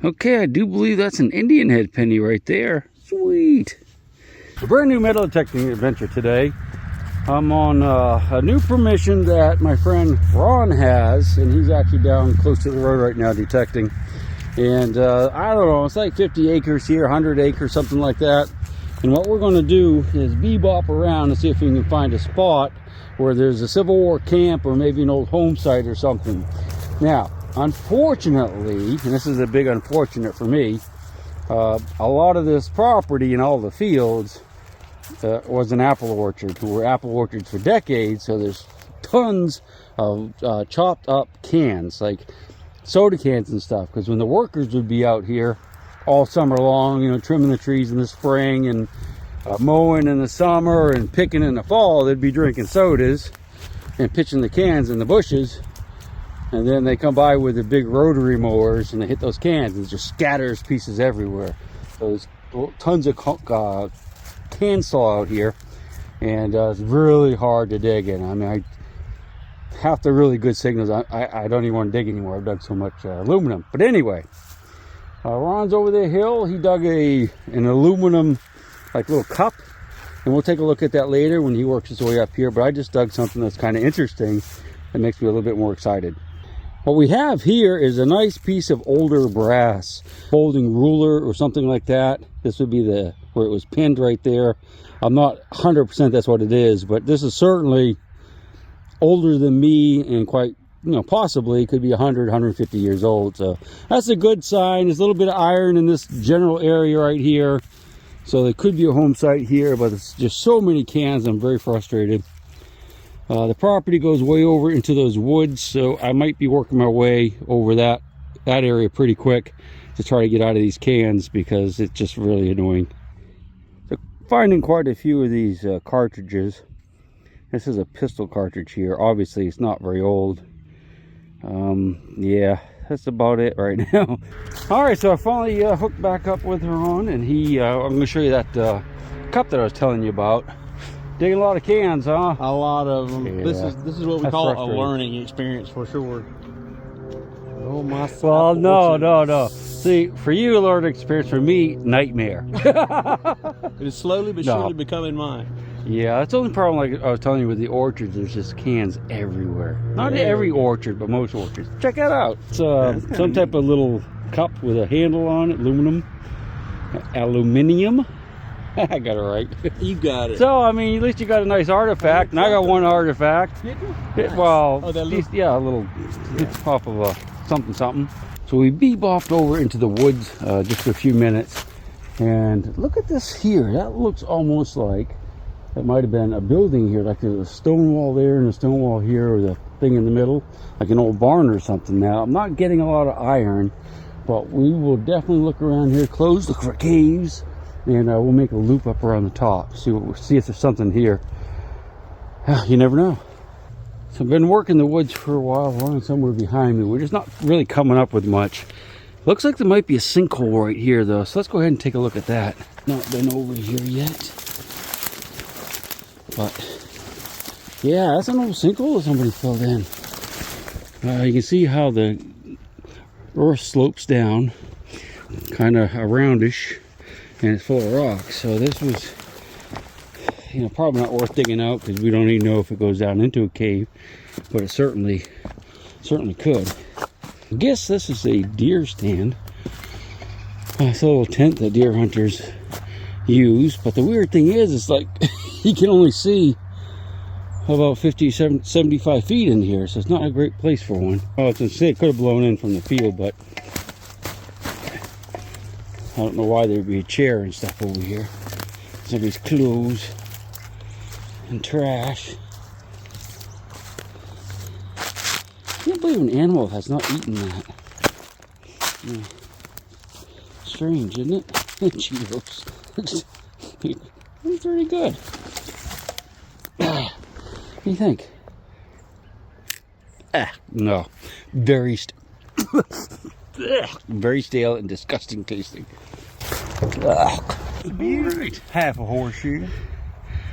Okay, I do believe that's an Indian head penny right there. Sweet. A brand new metal detecting adventure today. I'm on a new permission that my friend Ron has, and he's actually down close to the road right now detecting. And I don't know, it's like 50 acres here, 100 acres, something like that. And what we're going to do is bebop around and see if we can find a spot where there's a Civil War camp or maybe an old home site or something. Now, unfortunately, and this is a big unfortunate for me, a lot of this property and all the fields was an apple orchard. We were apple orchards for decades, so there's tons of chopped up cans, like soda cans and stuff, because when the workers would be out here all summer long, you know, trimming the trees in the spring and mowing in the summer and picking in the fall, they'd be drinking sodas and pitching the cans in the bushes. And then they come by with the big rotary mowers and they hit those cans and it just scatters pieces everywhere. So there's tons of can saw out here, and it's really hard to dig in. I mean, half the really good signals, I don't even want to dig anymore. I've dug so much aluminum. But anyway, Ron's over the hill. He dug an aluminum like little cup, and we'll take a look at that later when he works his way up here. But I just dug something that's kind of interesting that makes me a little bit more excited. What we have here is a nice piece of older brass, folding ruler or something like that. This would be where it was pinned right there. I'm not 100% that's what it is, but this is certainly older than me and quite, you know, possibly could be 100, 150 years old. So that's a good sign. There's a little bit of iron in this general area right here. So there could be a home site here, but it's just so many cans. I'm very frustrated. The property goes way over into those woods, so I might be working my way over that area pretty quick to try to get out of these cans because it's just really annoying. So finding quite a few of these cartridges. This is a pistol cartridge here. Obviously, it's not very old. Yeah, that's about it right now. All right, so I finally hooked back up with Ron, and I'm going to show you that cup that I was telling you about. Digging a lot of cans, huh? A lot of them. Yeah. This is what we call a learning experience for sure. Oh my! Well, no. See, for you, a learning experience. For me, nightmare. It is slowly but surely becoming mine. Yeah, that's the only problem. Like I was telling you with the orchards, there's just cans everywhere. Not every orchard, but most orchards. Check that out. It's some type of little cup with a handle on it, aluminium. I got it right. You got it. So, I mean, at least you got a nice artifact. And I got one artifact. Did you? Nice. Well, a little off of a something. So we bebopped over into the woods just for a few minutes. And look at this here. That looks almost like it might have been a building here. Like there's a stone wall there and a stone wall here, or the thing in the middle. Like an old barn or something. Now, I'm not getting a lot of iron, but we will definitely look around here close, look for caves. And we'll make a loop up around the top, see if there's something here. You never know. So I've been working the woods for a while, running somewhere behind me. We're just not really coming up with much. Looks like there might be a sinkhole right here, though. So let's go ahead and take a look at that. Not been over here yet. But yeah, that's an old sinkhole that somebody filled in. You can see how the earth slopes down, kind of roundish. And it's full of rocks, so this was, you know, probably not worth digging out because we don't even know if it goes down into a cave, but it certainly could. I guess this is a deer stand. It's a little tent that deer hunters use, but the weird thing is, it's like you can only see about 75 feet in here, so it's not a great place for one. Well, it could have blown in from the field, but I don't know why there'd be a chair and stuff over here. Somebody's clothes and trash. I can't believe an animal has not eaten that. Yeah. Strange, isn't it? Cheetos. It's pretty good. What do you think? No. Very stale and disgusting tasting. Right. Half a horseshoe.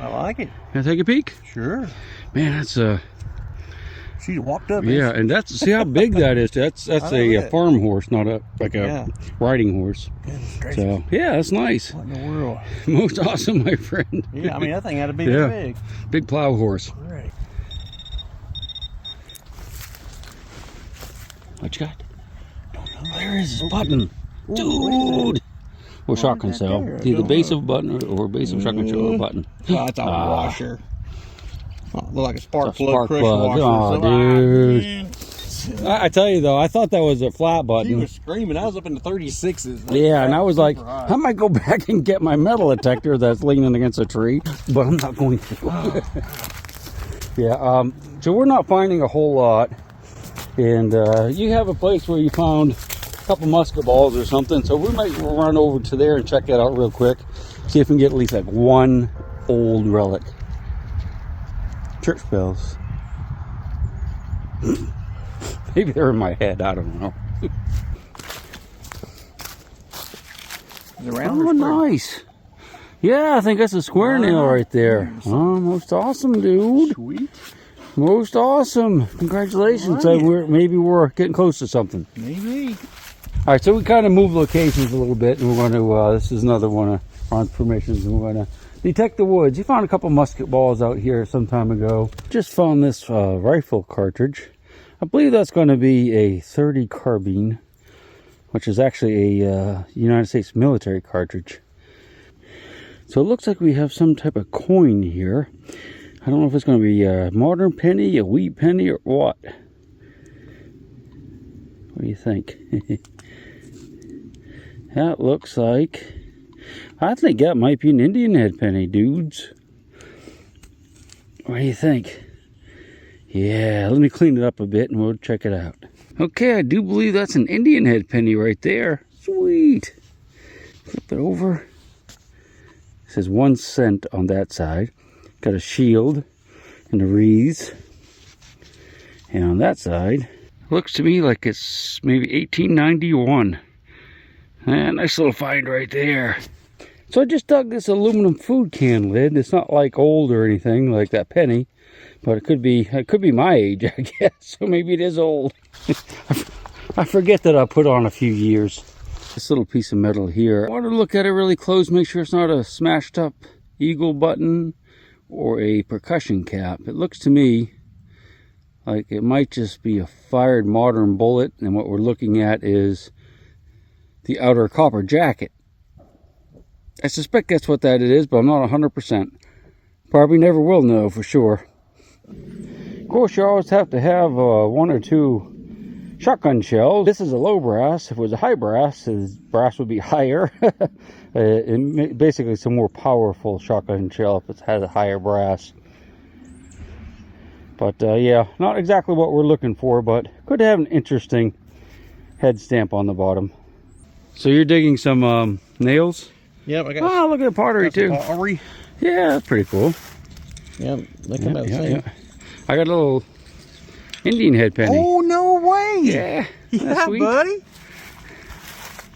I like it. Can I take a peek? Sure. Man, that's She walked up. Yeah, and that's, see how big that is. That's a farm horse, not a riding horse. So yeah, that's nice. What in the world? Most awesome, my friend. Yeah, I mean that thing had to be this big. Big plow horse. Right. What you got? Oh, there is a button. Dude! Or shotgun shell. Either base of a button or base of shotgun shell or a button. Oh, it's a washer. Oh, look like a spark plug. Oh, dude. I tell you though, I thought that was a flat button. She was screaming. I was up in the 36s. Yeah, and I was like, I might go back and get my metal detector that's leaning against a tree, but I'm not going to. Yeah, so we're not finding a whole lot. And you have a place where you found a couple musket balls or something, so we might run over to there and check that out real quick. See if we can get at least like one old relic. Church bells. Maybe they're in my head, I don't know. Oh, nice. Yeah, I think that's a square nail right there. Oh, most awesome, dude. Sweet. Most awesome. Congratulations. Right. Maybe we're getting close to something. Maybe. All right, so we kind of moved locations a little bit, and we're going to, this is another one of Ron's permissions, and we're going to detect the woods. You found a couple musket balls out here some time ago. Just found this rifle cartridge. I believe that's going to be a .30 carbine, which is actually a United States military cartridge. So it looks like we have some type of coin here. I don't know if it's going to be a modern penny, a wheat penny, or what. What do you think? That looks like, I think that might be an Indian head penny, dudes. What do you think? Yeah, let me clean it up a bit and we'll check it out. Okay, I do believe that's an Indian head penny right there. Sweet. Flip it over. It says 1 cent on that side. Got a shield and a wreath. And on that side, looks to me like it's maybe 1891. And nice little find right there. So I just dug this aluminum food can lid. It's not like old or anything like that penny, but it could be my age, I guess. So maybe it is old. I forget that I put on a few years. This little piece of metal here, I want to look at it really close, make sure it's not a smashed up eagle button or a percussion cap. It looks to me like it might just be a fired modern bullet, and what we're looking at is the outer copper jacket. I suspect that's what that is, but I'm not 100%. Probably never will know for sure. Of course, you always have to have 1 or 2 shotgun shells. This is a low brass. If it was a high brass, the brass would be higher. And basically, it's a more powerful shotgun shell if it has a higher brass. But yeah, not exactly what we're looking for, but could have an interesting head stamp on the bottom. So you're digging some nails? Yep, I got. Oh, look at the pottery too. Pottery. Yeah, that's pretty cool. Yeah, they come out the same. Yeah. I got a little Indian head penny. Oh, no way! Yeah, yeah, sweet. Buddy.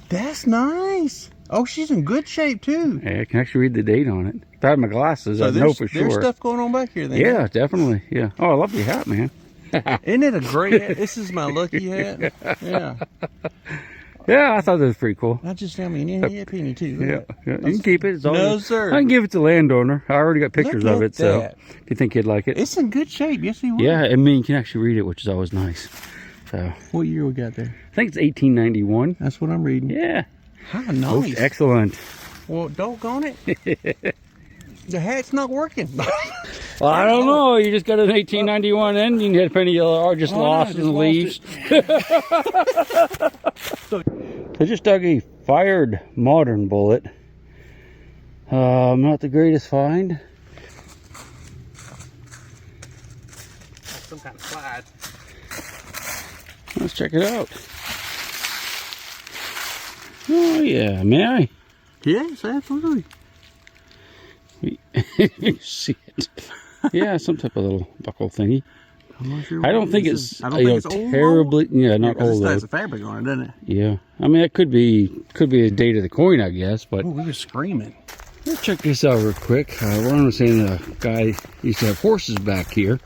That's nice. Oh, she's in good shape too. Yeah, I can actually read the date on it. If I had my glasses, I'd know for sure. There's stuff going on back here then. Yeah, definitely. Yeah. Oh, I love your hat, man. Isn't it a great hat? This is my lucky hat. Yeah. Yeah, I thought that was pretty cool. I just found me an Indian head penny too. Yeah. You can keep it. It's all no, sir. I can give it to the landowner. I already got pictures of it, so if you think you'd like it. It's in good shape. Yes, he will. Yeah, I mean, you can actually read it, which is always nice. So. What year we got there? I think it's 1891. That's what I'm reading. Yeah. How nice. Most excellent. Well, doggone it. The hat's not working. Well, I don't know. You just got an 1891 Indian head penny or just lost in the leaves. I just dug a fired modern bullet. Not the greatest find. Some kind of slide. Let's check it out. Oh yeah, may I? Yes, absolutely. You see it? Yeah, some type of little buckle thingy. I'm not sure. I don't think it's old, terribly. Yeah, not old. It has a fabric on it, doesn't it? Yeah, I mean it could be a date of the coin, I guess. But we were screaming. Let's check this out real quick. Ron was saying the guy used to have horses back here.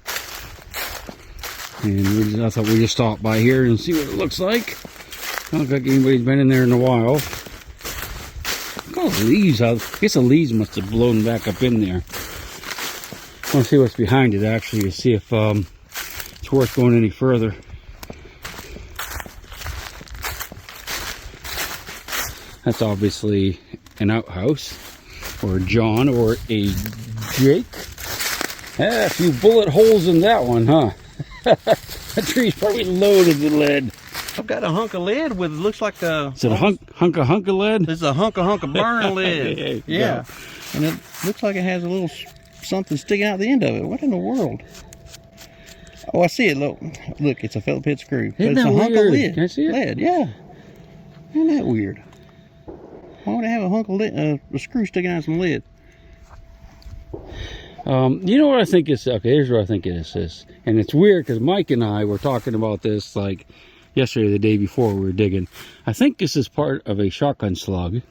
And I thought we'd just stop by here and see what it looks like. Don't look like anybody's been in there in a while. Look at all the leaves. I guess the leaves must have blown back up in there. I want to see what's behind it actually to see if it's worth going any further. That's obviously an outhouse, or a John, or a Jake. A few bullet holes in that one, huh? That tree's probably loaded with lead. I've got a hunk of lead with, looks like a... Is it a hunk of lead? This is a hunk of burn lead. Yeah. And it looks like it has a little something sticking out the end of it. What in the world? Oh, I see it. Look, it's a felt pit screw. Isn't it's that a hunk weird? of lead. Can I see it? Lead, yeah. Isn't that weird? Why would I have a hunk of lead, a screw sticking out of some lead? You know what I think is, okay, here's what I think it is. And it's weird because Mike and I were talking about this like yesterday or the day before we were digging. I think this is part of a shotgun slug.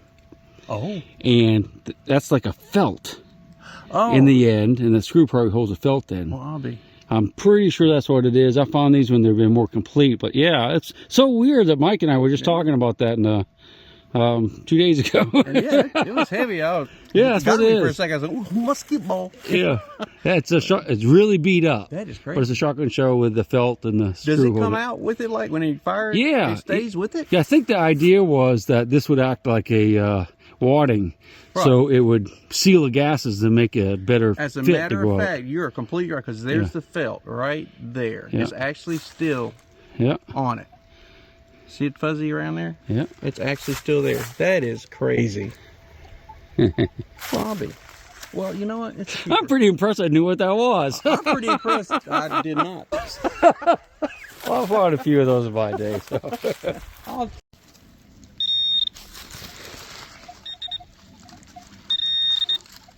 Oh. And that's like a felt in the end, and the screw probably holds a felt in. Well, I'm pretty sure that's what it is. I found these when they've been more complete, but yeah, it's so weird that Mike and I were just talking about that in 2 days ago. Yeah, it was heavy. Yeah, that's what it is. For a second, I was like, ooh, musket ball. Yeah, it's really beat up. That is crazy. But it's a shotgun shell with the felt and the screw. Does it come out with it like when he fires? Yeah, it stays with it. Yeah, I think the idea was that this would act like a wadding, right. So it would seal the gases to make a better fit. As a matter of fact, you're completely right, because there's the felt right there. Yeah. It's actually still on it. See it fuzzy around there? Yeah. It's actually still there. That is crazy. Bobby. Well, you know what? I'm pretty impressed I knew what that was. I'm pretty impressed. I did not. Well, I've found a few of those in my day. So.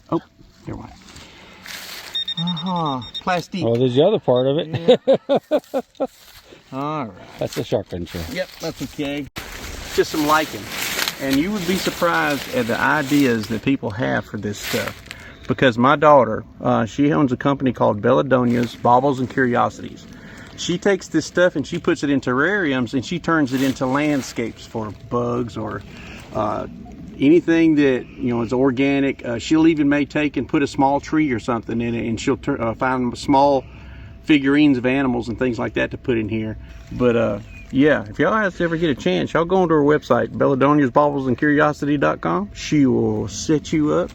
Oh, here one. Plastic. Oh, there's the other part of it. Yeah. All right. That's a shotgun shell. Yep, that's okay. Just some lichen. And you would be surprised at the ideas that people have for this stuff. Because my daughter, she owns a company called Belladonia's Baubles and Curiosities. She takes this stuff and she puts it in terrariums and she turns it into landscapes for bugs or anything that is organic. She'll even may take and put a small tree or something in it, and she'll find small figurines of animals and things like that to put in here. But yeah, if y'all guys ever get a chance, y'all go onto her website, belladoniasbaublesandcuriosity.com. She will set you up,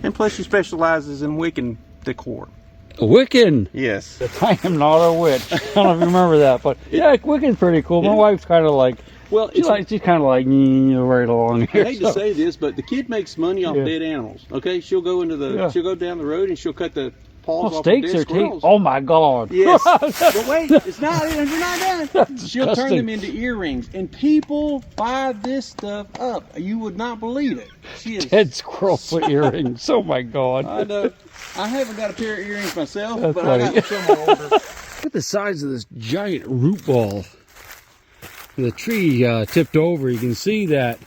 and plus she specializes in Wiccan decor. Wiccan? Yes. I am not a witch. I don't know if you remember that, but yeah, Wiccan's pretty cool. My wife's kind of like, well, she's kind of like right along here. I hate to say this, but the kid makes money off dead animals. Okay, she'll go into the, she'll go down the road and she'll cut the paws off steaks of dead squirrels. Oh my God! Yes, but wait, it's not. You're not done. She'll turn disgusting. them into earrings, and people buy this stuff up. You would not believe it. She is dead squirrel for earrings. Oh my God! I know. I haven't got a pair of earrings myself, That's but funny. I got some order. Look at the size of this giant root ball. The tree tipped over. You can see that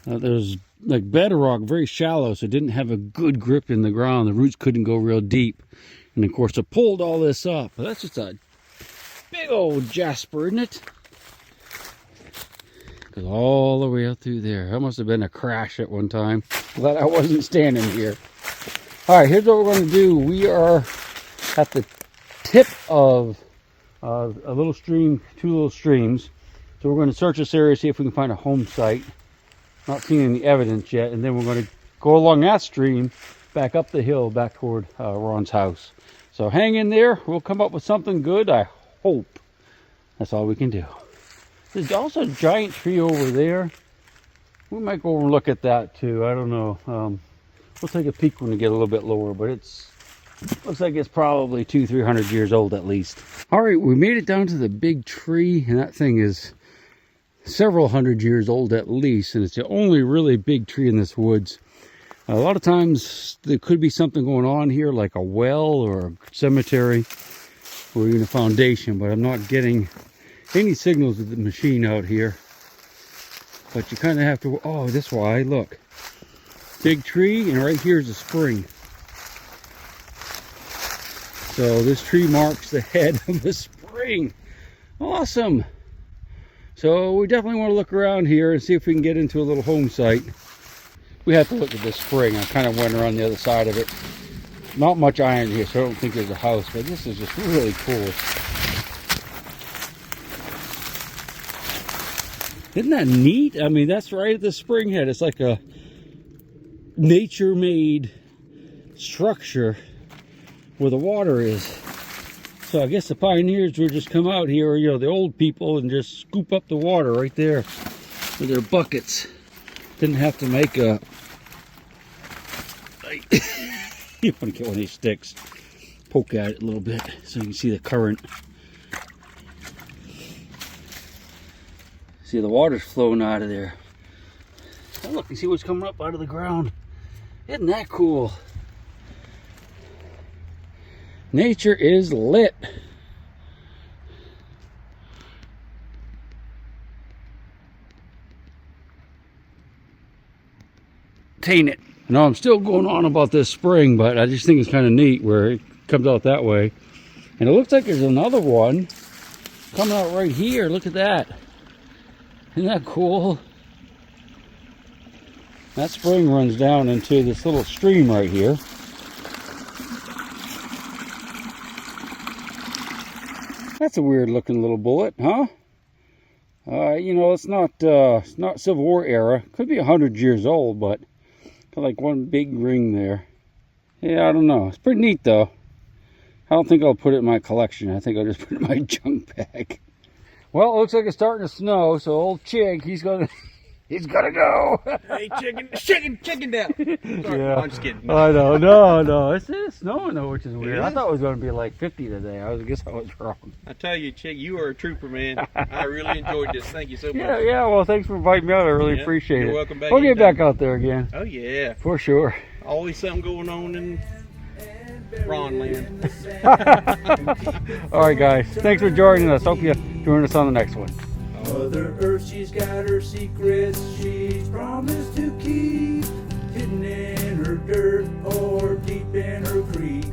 there's like bedrock, very shallow, so it didn't have a good grip in the ground. The roots couldn't go real deep. And of course, it pulled all this up. But that's just a big old jasper, isn't it? Goes all the way out through there. That must have been a crash at one time. Glad I wasn't standing here. All right, here's what we're going to do. We are at the tip of a little stream, two little streams. So we're going to search this area, see if we can find a home site. Not seeing any evidence yet, and then we're going to go along that stream, back up the hill, back toward Ron's house. So hang in there. We'll come up with something good, I hope. That's all we can do. There's also a giant tree over there. We might go over and look at that too. I don't know. We'll take a peek when we get a little bit lower, but looks like it's probably 200-300 years old at least. All right, we made it down to the big tree, and that thing is several hundred years old at least, and it's the only really big tree in this woods. A lot of times there could be something going on here, like a well or a cemetery or even a foundation, but I'm not getting any signals of the machine out here. But you kind of have to, oh, this way, look. Big tree, and right here is a spring. So this tree marks the head of the spring. spring. Awesome. So we definitely want to look around here and see if we can get into a little home site. We have to look at this spring. I kind of went around the other side of it. Not much iron here, so I don't think there's a house, but this is just really cool. Isn't that neat? I mean, that's right at the Springhead. It's like a nature-made structure where the water is. So I guess the pioneers would just come out here, you know, the old people, and just scoop up the water right there with their buckets. Didn't have to make a... You want to get one of these sticks, poke at it a little bit so you can see the current. See, the water's flowing out of there. Oh, look, you see what's coming up out of the ground. Isn't that cool? Nature is lit. Taint it. No, I'm still going on about this spring, but I just think it's kind of neat where it comes out that way. And it looks like there's another one coming out right here. Look at that. Isn't that cool? That spring runs down into this little stream right here. That's a weird looking little bullet, huh? You know, it's not Civil War era. Could be 100 years old, but got like one big ring there. Yeah, I don't know. It's pretty neat though. I don't think I'll put it in my collection. I think I'll just put it in my junk bag. Well, it looks like it's starting to snow, so old Chig, he's gonna go. Hey, chicken down. Sorry, Yeah. I'm just kidding. I know, no. It's snowing though, which is weird. It I is? thought it was gonna be like 50 today. I guess I was wrong. I tell you, Chig, you are a trooper, man. I really enjoyed this. Thank you so much. Yeah. Well, thanks for inviting me out. I really Yeah, appreciate it. you're welcome back We'll get anytime. back out there again. Oh, yeah. For sure. Always something going on in Ron land. All right, guys. Thanks for joining us. Hope you join us on the next one. Mother Earth, she's got her secrets she's promised to keep, hidden in her dirt or deep in her creek.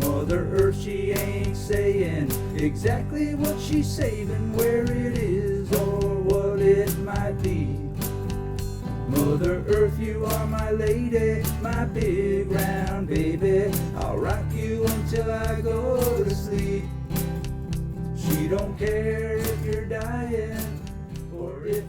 Mother Earth, she ain't saying exactly what she's saving, where it is or what it might be. Mother Earth, you are my lady, my big round baby. I'll rock you until I go to sleep. She don't care if you're dying or if